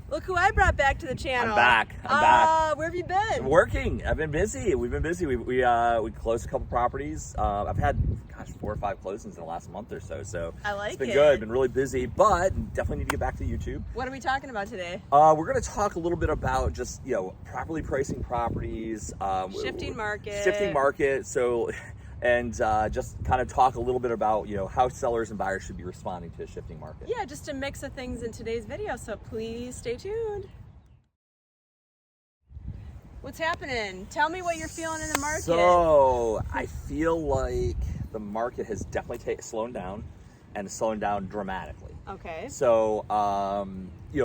Look who I brought back to the channel. I'm back. I'm back. Where have you been? Working. I've been busy. We've been busy. We closed a couple properties. I've had 4 or 5 closings in the last month or so. So I like it's been good. Been really busy, but definitely need to get back to YouTube. What are we talking about today? We're going to talk a little bit about just properly pricing properties. Shifting market. Shifting market. So. And just kind of talk a little bit about how sellers and buyers should be responding to a shifting market. Yeah, just a mix of things in today's video, so please stay tuned. What's happening? Tell me what you're feeling in the market. So I feel like the market has definitely slowed down, and slowing down dramatically. Okay. So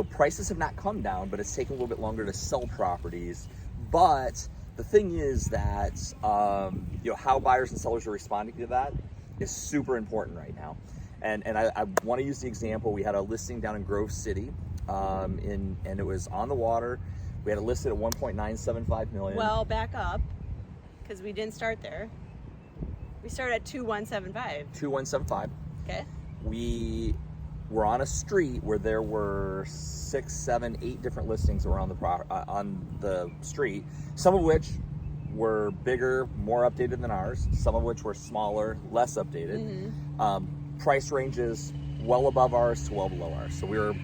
prices have not come down, but it's taking a little bit longer to sell properties. But the thing is that how buyers and sellers are responding to that is super important right now. And I want to use the example. We had a listing down in Grove City, and it was on the water. We had it listed at $1.975 million. Well, back up, because we didn't start there. We started at 2,175. 2,175. Okay. We were on a street where there were 6, 7, 8 different listings that were on the street, some of which were bigger, more updated than ours, some of which were smaller, less updated. Mm-hmm. Price ranges well above ours to well below ours. So we were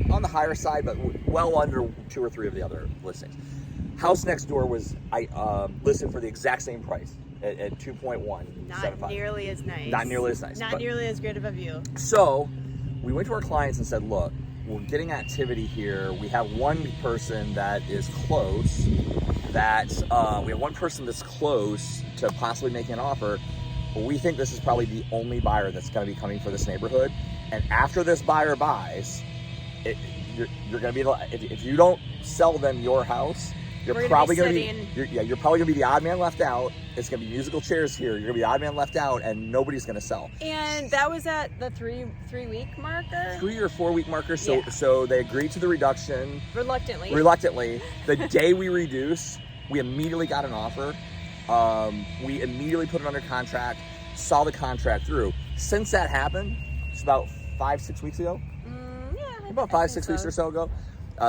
on the higher side, but well under 2 or 3 of the other listings. House next door was listed for the exact same price at 2.1. Not nearly as nice. Not nearly as nice. Not nearly as good of a view. So we went to our clients and said, look, we're getting activity here. We have one person that is close, we have one person that's close to possibly making an offer, but we think this is probably the only buyer that's going to be coming for this neighborhood. And after this buyer buys, you're going to be, if you don't sell them your house, you're probably going to be the odd man left out. It's going to be musical chairs here. You're going to be the odd man left out, and nobody's going to sell. And that was at the three week marker? 3 or 4 week marker. So they agreed to the reduction. Reluctantly. The day we reduced, we immediately got an offer. We immediately put it under contract, saw the contract through. Since that happened, it's about 5-6 weeks ago. About 5-6 weeks or so ago.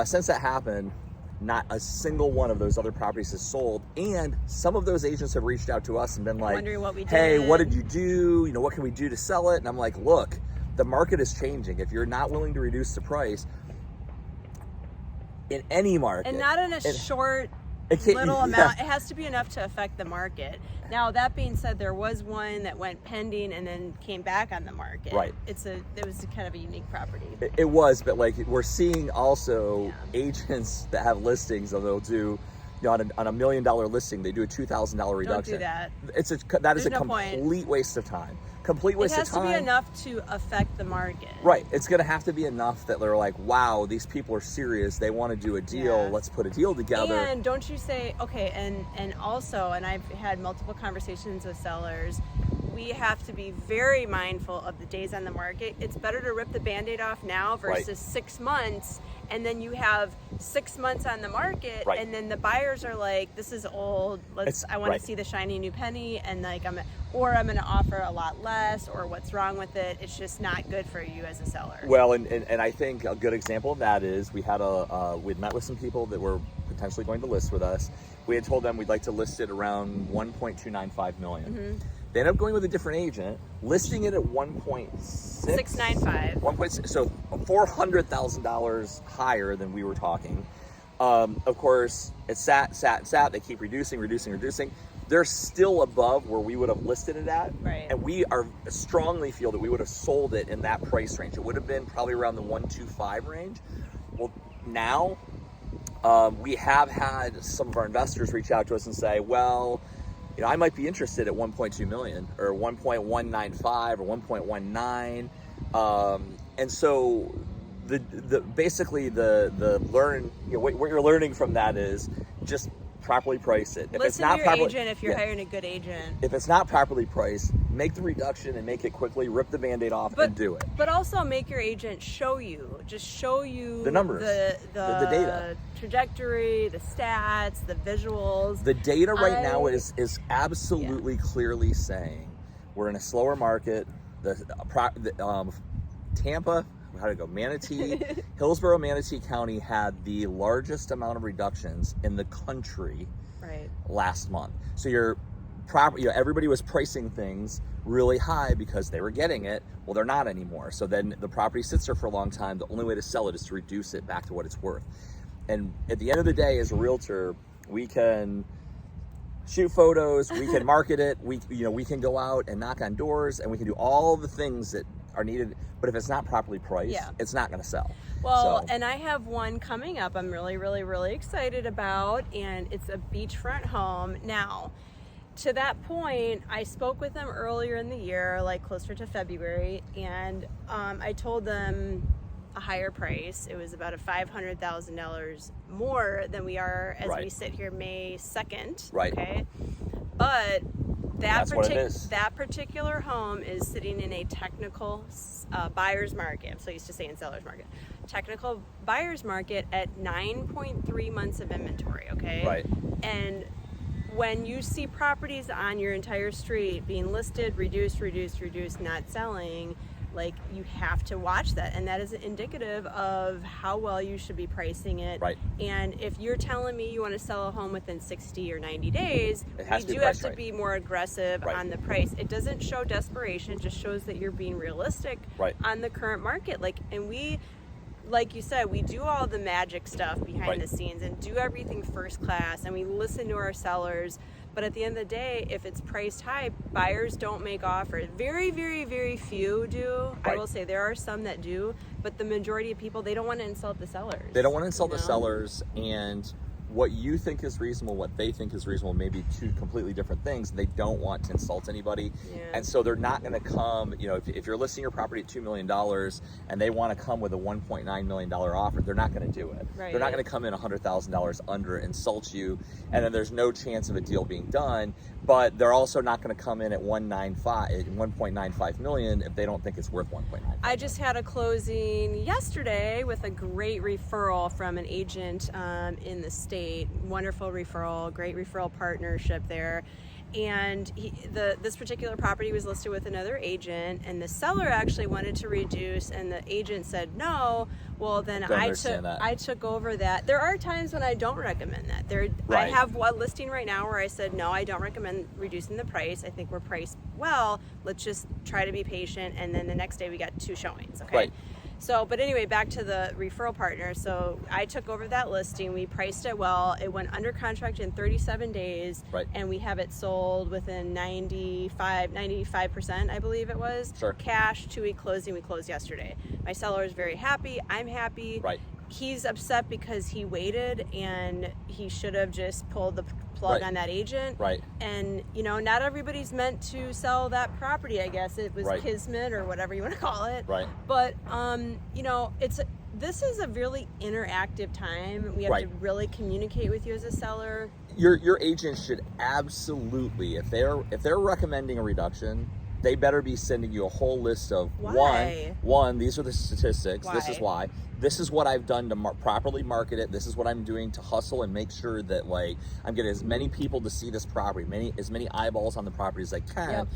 Since that happened, not a single one of those other properties is sold, and some of those agents have reached out to us and been like, wondering what we did. Hey, what did you do? What can we do to sell it? And I'm like, look, the market is changing. If you're not willing to reduce the price in any market, and not in a short little amount, it has to be enough to affect the market. Now, that being said, there was one that went pending and then came back on the market. Right. It was kind of a unique property. It was, but we're seeing also agents that have listings, they'll do, on a $1 million listing, they do a $2,000 reduction. Don't do that. That is a complete waste of time. Complete waste of time. It has to be enough to affect the market. Right. It's going to have to be enough that they're like, wow, these people are serious. They want to do a deal. Yeah. Let's put a deal together. And don't you say, okay, and also, and I've had multiple conversations with sellers, we have to be very mindful of the days on the market. It's better to rip the Band-Aid off now versus 6 months, and then you have 6 months on the market, and then the buyers are like, this is old. I want to see the shiny new penny, and I'm going to offer a lot less, or what's wrong with it. It's just not good for you as a seller. Well, and I think a good example of that is we'd met with some people that were potentially going to list with us. We had told them we'd like to list it around $1.295 million. Mm-hmm. They ended up going with a different agent, listing it at 1.695. So $400,000 higher than we were talking. Of course, it sat. They keep reducing. They're still above where we would have listed it at. Right. And we strongly feel that we would have sold it in that price range. It would have been probably around the 125 range. Well, now we have had some of our investors reach out to us and say, well, I might be interested at 1.2 million or 1.195 or 1.19. And so basically the learn, what you're learning from that is just properly price it. Listen to your agent if you're hiring a good agent. If it's not properly priced, make the reduction and make it quickly, rip the Band-Aid off and do it. But also make your agent show you the numbers, the data, trajectory, the stats, the visuals. The data right now is absolutely clearly saying we're in a slower market. Tampa, how did it go? Manatee, Hillsborough, Manatee County had the largest amount of reductions in the country last month. So your property, everybody was pricing things really high because they were getting it. Well, they're not anymore. So then the property sits there for a long time. The only way to sell it is to reduce it back to what it's worth. And at the end of the day, as a realtor, we can shoot photos, we can market it, we can go out and knock on doors, and we can do all the things that are needed. But if it's not properly priced, it's not going to sell. Well, and I have one coming up I'm really, really, really excited about, and it's a beachfront home. Now, to that point, I spoke with them earlier in the year, like closer to February, and I told them a higher price. It was about a $500,000 more than we are as we sit here May 2nd. Okay, but that particular home is sitting in a technical buyer's market. I'm so used to saying seller's market. Technical buyer's market at 9.3 months of inventory. Okay, and when you see properties on your entire street being listed, reduced, not selling, like, you have to watch that, and that is indicative of how well you should be pricing it. And if you're telling me you want to sell a home within 60 or 90 days, we do have to be more aggressive on the price. It doesn't show desperation, it just shows that you're being realistic on the current market. And we, like you said, we do all the magic stuff behind the scenes and do everything first class, and we listen to our sellers. But at the end of the day, if it's priced high, buyers don't make offers. Very, very, very few do. I will say there are some that do, but the majority of people, they don't want to insult the sellers. They don't want to insult the sellers, and what you think is reasonable, what they think is reasonable, maybe two completely different things. They don't want to insult anybody. And so they're not going to come, if you're listing your property at $2 million and they want to come with a $1.9 million offer, they're not going to do it. They're not going to come in $100,000 under, insult you, and then there's no chance of a deal being done. But they're also not going to come in at $1.95 million if they don't think it's worth $1.9 million. I just had a closing yesterday with a great referral from an agent in the state. Wonderful referral, great referral partnership there. And this particular property was listed with another agent, and the seller actually wanted to reduce, and the agent said no. Well, then I took over that. There are times when I don't recommend that. I have one listing right now where I said no, I don't recommend reducing the price. I think we're priced well. Let's just try to be patient. And then the next day we got 2 showings. Okay. So, but anyway, back to the referral partner. So I took over that listing. We priced it well. It went under contract in 37 days. And we have it sold within 95%, I believe it was. Cash, 2-week closing. We closed yesterday. My seller is very happy. I'm happy. He's upset because he waited, and he should have just pulled the plug on that agent. And, not everybody's meant to sell that property, I guess. It was kismet or whatever you want to call it. But, this is a really interactive time. We have to really communicate with you as a seller. Your agent should absolutely, if they're recommending a reduction, they better be sending you a whole list of one, these are the statistics, this is why, this is what I've done to properly market it, this is what I'm doing to hustle and make sure that I'm getting as many people to see this property, as many eyeballs on the property as I can.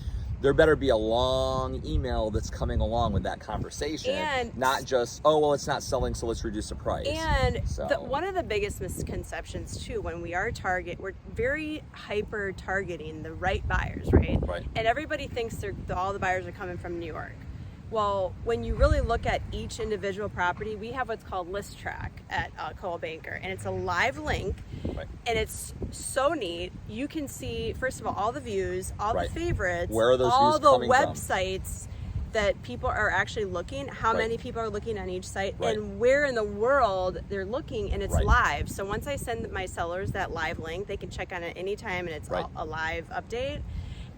There better be a long email that's coming along with that conversation, and not just, oh, well, it's not selling, so let's reduce the price. And one of the biggest misconceptions, too, when we are we're very hyper targeting the right buyers, And everybody thinks all the buyers are coming from New York. Well, when you really look at each individual property, we have what's called List Track at Coldwell Banker, and it's a live link, and it's so neat. You can see, first of all the views, all the favorites, where are those all views the coming websites that people are actually looking, how many people are looking on each site, and where in the world they're looking, and it's live. So once I send my sellers that live link, they can check on it anytime, and it's a live update.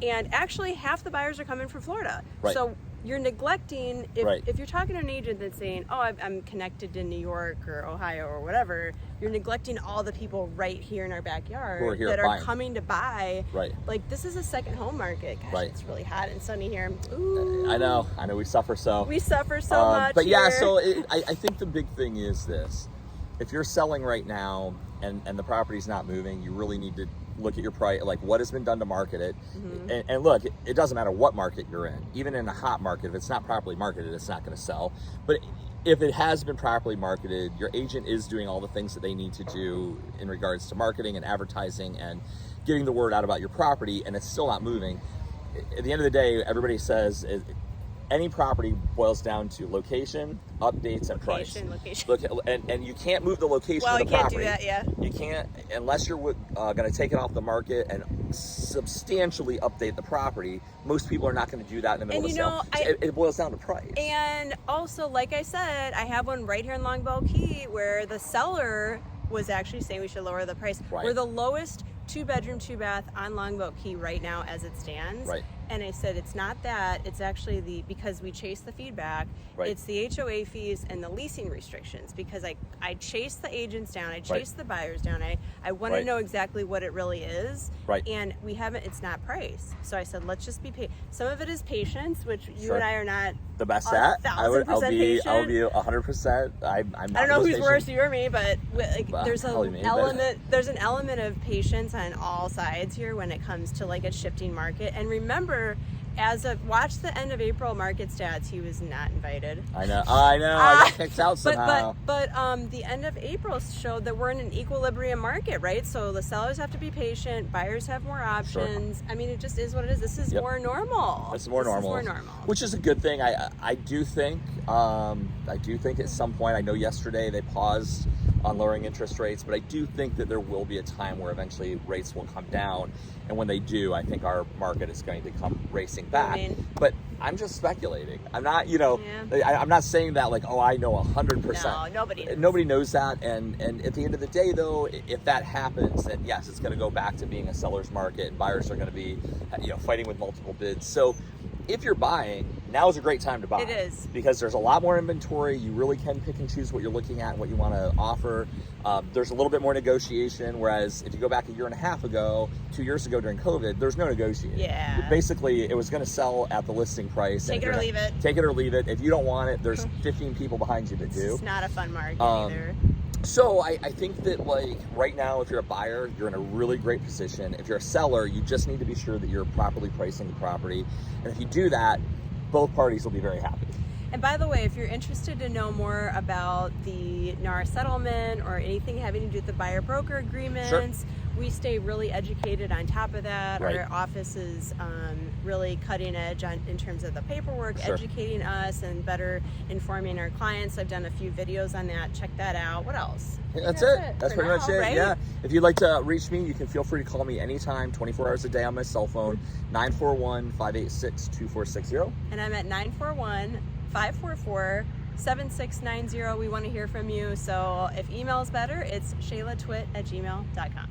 And actually, half the buyers are coming from Florida. So you're neglecting, if you're talking to an agent that's saying, oh, I'm connected to New York or Ohio or whatever, you're neglecting all the people right here in our backyard that are coming to buy. Like, this is a second home market. Gosh, it's really hot and sunny here. Ooh. I know, we suffer so. We suffer so much But here. so I think the big thing is this. If you're selling right now and the property's not moving, you really need to look at your price, like what has been done to market it. And look, it doesn't matter what market you're in. Even in a hot market, if it's not properly marketed, it's not going to sell. But if it has been properly marketed, your agent is doing all the things that they need to do in regards to marketing and advertising and getting the word out about your property, and it's still not moving. At the end of the day, everybody says any property boils down to location, updates, and price. Location. Look, and you can't move the location of the property. Well, you can't do that, yeah. You can't, unless you're going to take it off the market and substantially update the property. Most people are not going to do that in the middle of a sale. It boils down to price. And also, like I said, I have one right here in Longboat Key where the seller was actually saying we should lower the price. Right. We're the lowest 2-bedroom, 2-bath on Longboat Key right now as it stands. Right. And I said, it's not that, it's actually because we chase the feedback, right. It's the HOA fees and the leasing restrictions, because I chase the agents down, I chase right. the buyers down, I want right. to know exactly what it really is. Right. And we haven't, it's not price. So I said, let's just be patient. Some of it is patience, which you sure. and I are not the best at. I'll be 100%. I'm not. I don't know who's patient. worse, you or me, but there's an me, element. There's an element of patience on all sides here when it comes to like a shifting market. And remember, watch the end of April market stats. He was not invited. I know. I got kicked out somehow. But the end of April showed that we're in an equilibrium market, right? So the sellers have to be patient, buyers have more options. Sure. I mean, it just is what it is. This is more normal. It's more normal. Which is a good thing. I do think at some point, I know yesterday they paused on lowering interest rates, but I do think that there will be a time where eventually rates will come down, and when they do, I think our market is going to come racing back. But I'm just speculating. I'm not, I'm not saying that like, oh, I know 100%. No, nobody knows that. And at the end of the day, though, if that happens, then yes, it's going to go back to being a seller's market, and buyers are going to be, fighting with multiple bids. So if you're buying, now is a great time to buy. It is. Because there's a lot more inventory. You really can pick and choose what you're looking at and what you want to offer. There's a little bit more negotiation, whereas if you go back a year and a half ago, 2 years ago during COVID, there's no negotiating. Yeah. Basically, it was going to sell at the listing price. Take it or leave it. Take it or leave it. If you don't want it, there's 15 people behind you that do. It's not a fun market either. So I think that like right now, if you're a buyer, you're in a really great position. If you're a seller, you just need to be sure that you're properly pricing the property. And if you do that, both parties will be very happy. And by the way, if you're interested to know more about the NAR settlement or anything having to do with the buyer-broker agreements, sure. We stay really educated on top of that. Right. Our office is really cutting edge in terms of the paperwork, sure. educating us and better informing our clients. I've done a few videos on that. Check that out. What else? That's it. That's pretty much it. Right? Yeah. If you'd like to reach me, you can feel free to call me anytime, 24 hours a day on my cell phone, 941-586-2460. And I'm at 941-544-7690. We want to hear from you. So if email is better, it's shaylatwit@gmail.com.